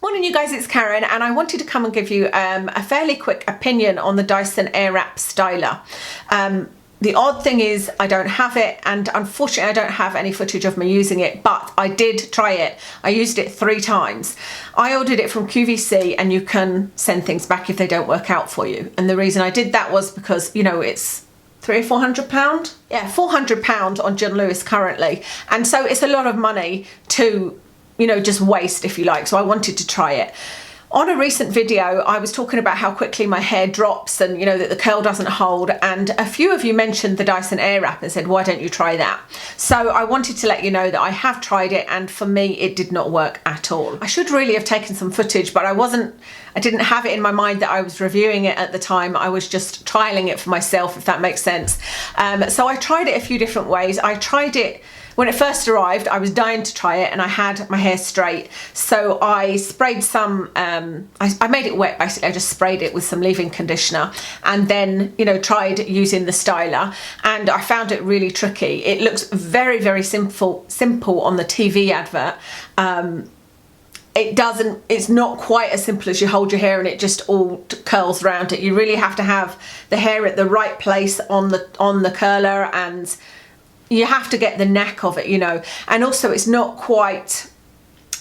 Morning you guys, it's Karen and I wanted to come and give you a fairly quick opinion on the Dyson Airwrap Stila. The odd thing is I don't have it, and unfortunately I don't have any footage of me using it, but I did try it. I used it 3 times. I ordered it from QVC and you can send things back if they don't work out for you. And the reason I did that was because, you know, it's £300 or £400? Yeah, £400 on John Lewis currently. And so it's a lot of money to, you know, just waste, if you like. So I wanted to try it. On a recent video, I was talking about how quickly my hair drops and, you know, that the curl doesn't hold. And a few of you mentioned the Dyson Airwrap and said, why don't you try that? So I wanted to let you know that I have tried it, and for me, it did not work at all. I should really have taken some footage, but I didn't have it in my mind that I was reviewing it at the time. I was just trialing it for myself, if that makes sense. So I tried it a few different ways. I tried it when it first arrived. I was dying to try it and I had my hair straight. So I sprayed some, I made it wet basically. I just sprayed it with some leave-in conditioner and then, you know, tried using the styler, and I found it really tricky. It looks very, very simple on the TV advert. It's not quite as simple as you hold your hair and it just all curls around it. You really have to have the hair at the right place on the curler, and you have to get the knack of it, you know. And also it's not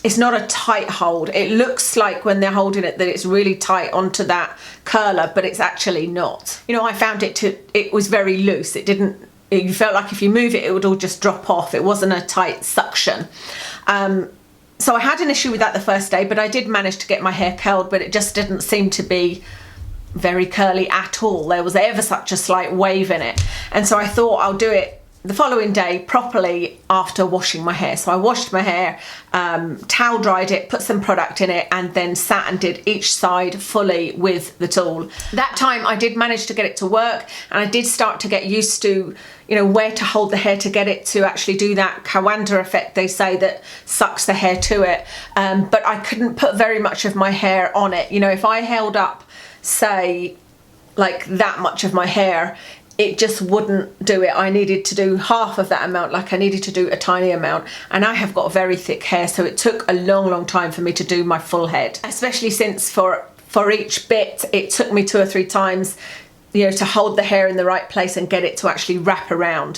a tight hold. It looks like when they're holding it that it's really tight onto that curler, but it's actually not. You know, I found it was very loose. You felt like if you move it, it would all just drop off. It wasn't a tight suction. So I had an issue with that the first day, but I did manage to get my hair curled, but it just didn't seem to be very curly at all. There was ever such a slight wave in it. And so I thought I'll do it the following day properly after washing my hair. So I washed my hair, towel dried it, put some product in it, and then sat and did each side fully with the tool. That time I did manage to get it to work, and I did start to get used to, you know, where to hold the hair to get it to actually do that Kawanda effect, they say, that sucks the hair to it. But I couldn't put very much of my hair on it. You know, if I held up, say, like that much of my hair, it just wouldn't do it. I needed to do half of that amount, like I needed to do a tiny amount. And I have got very thick hair, so it took a long, long time for me to do my full head. Especially since for each bit, it took me 2 or 3 times, you know, to hold the hair in the right place and get it to actually wrap around.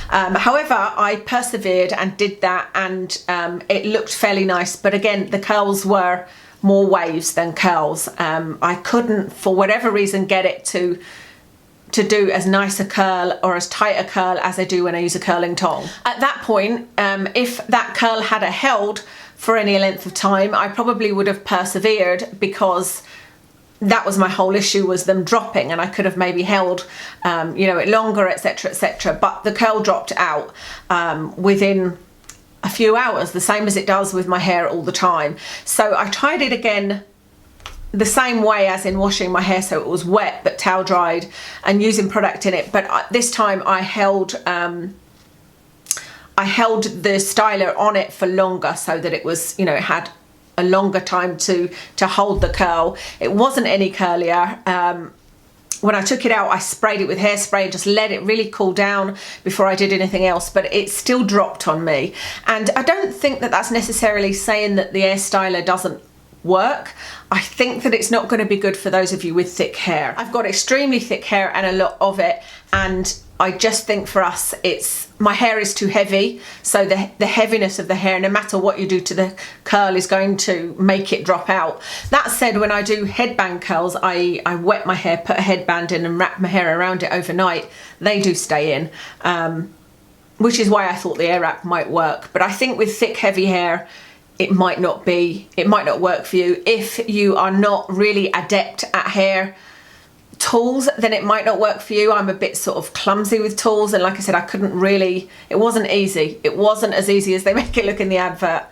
However, I persevered and did that, and it looked fairly nice. But again, the curls were more waves than curls. I couldn't, for whatever reason, get it to do as nice a curl or as tight a curl as I do when I use a curling tong. At that point, if that curl had held for any length of time, I probably would have persevered, because that was my whole issue, was them dropping, and I could have maybe held, you know, it longer, etc., etc. But the curl dropped out within a few hours, the same as it does with my hair all the time. So I tried it again the same way as in washing my hair, so it was wet but towel dried and using product in it. But this time I held the styler on it for longer, so that it was, you know, it had a longer time to hold the curl. It wasn't any curlier. When I took it out, I sprayed it with hairspray and just let it really cool down before I did anything else, but it still dropped on me. And I don't think that that's necessarily saying that the air styler doesn't work. I think that it's not going to be good for those of you with thick hair. I've got extremely thick hair and a lot of it, and I just think for us, my hair is too heavy, so the heaviness of the hair, no matter what you do to the curl, is going to make it drop out. That said, when I do headband curls, I wet my hair, put a headband in and wrap my hair around it overnight. They do stay in, which is why I thought the Airwrap might work. But I think with thick, heavy hair, it might not work for you. If you are not really adept at hair tools, then it might not work for you. I'm a bit sort of clumsy with tools, and like I said, it wasn't easy. It wasn't as easy as they make it look in the advert.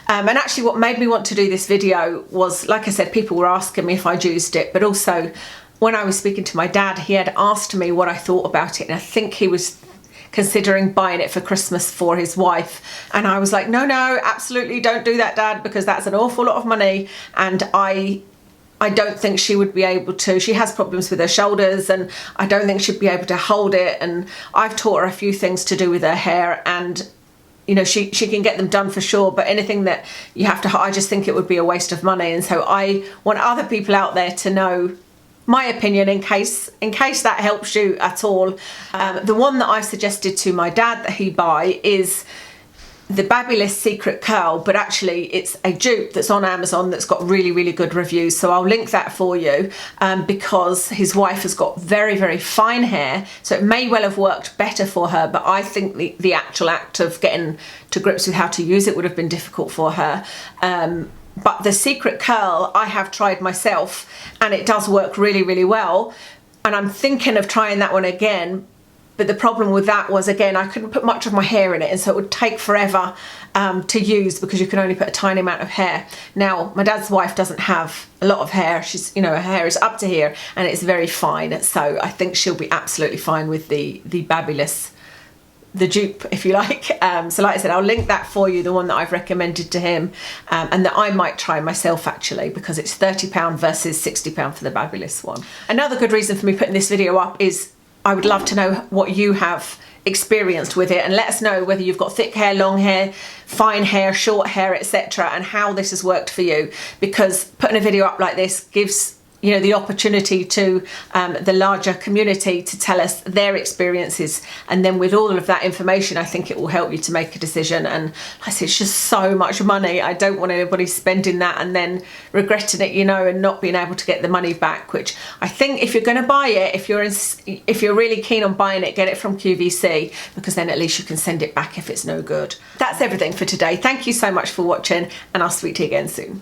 And actually what made me want to do this video was, like I said, people were asking me if I'd used it, but also when I was speaking to my dad, he had asked me what I thought about it, and I think he was considering buying it for Christmas for his wife, and I was like, no, absolutely don't do that, Dad, because that's an awful lot of money, and I don't think she would be able to. She has problems with her shoulders, and I don't think she'd be able to hold it, and I've taught her a few things to do with her hair, and you know, she can get them done for sure, but anything that you have to, I just think it would be a waste of money. And so I want other people out there to know my opinion in case that helps you at all. The one that I suggested to my dad that he buy is the Babyless Secret Curl, but actually it's a dupe that's on Amazon that's got really, really good reviews. So I'll link that for you, because his wife has got very, very fine hair. So it may well have worked better for her, but I think the actual act of getting to grips with how to use it would have been difficult for her. But the Secret Curl I have tried myself and it does work really, really well. And I'm thinking of trying that one again. But the problem with that was, again, I couldn't put much of my hair in it, and so it would take forever to use because you can only put a tiny amount of hair. Now, my dad's wife doesn't have a lot of hair. She's, you know, her hair is up to here and it's very fine. So I think she'll be absolutely fine with the Babyless, the dupe, if you like. So like I said, I'll link that for you, the one that I've recommended to him, and that I might try myself actually, because it's £30 versus £60 for the Babyless one. Another good reason for me putting this video up is I would love to know what you have experienced with it, and let us know whether you've got thick hair, long hair, fine hair, short hair, etc., and how this has worked for you, because putting a video up like this gives, you know, the opportunity to the larger community to tell us their experiences, and then with all of that information I think it will help you to make a decision. And like I say, it's just so much money. I don't want anybody spending that and then regretting it, you know, and not being able to get the money back, which I think if you're going to buy it, if you're really keen on buying it, get it from QVC, because then at least you can send it back if it's no good. That's everything for today. Thank you so much for watching, and I'll speak to you again soon.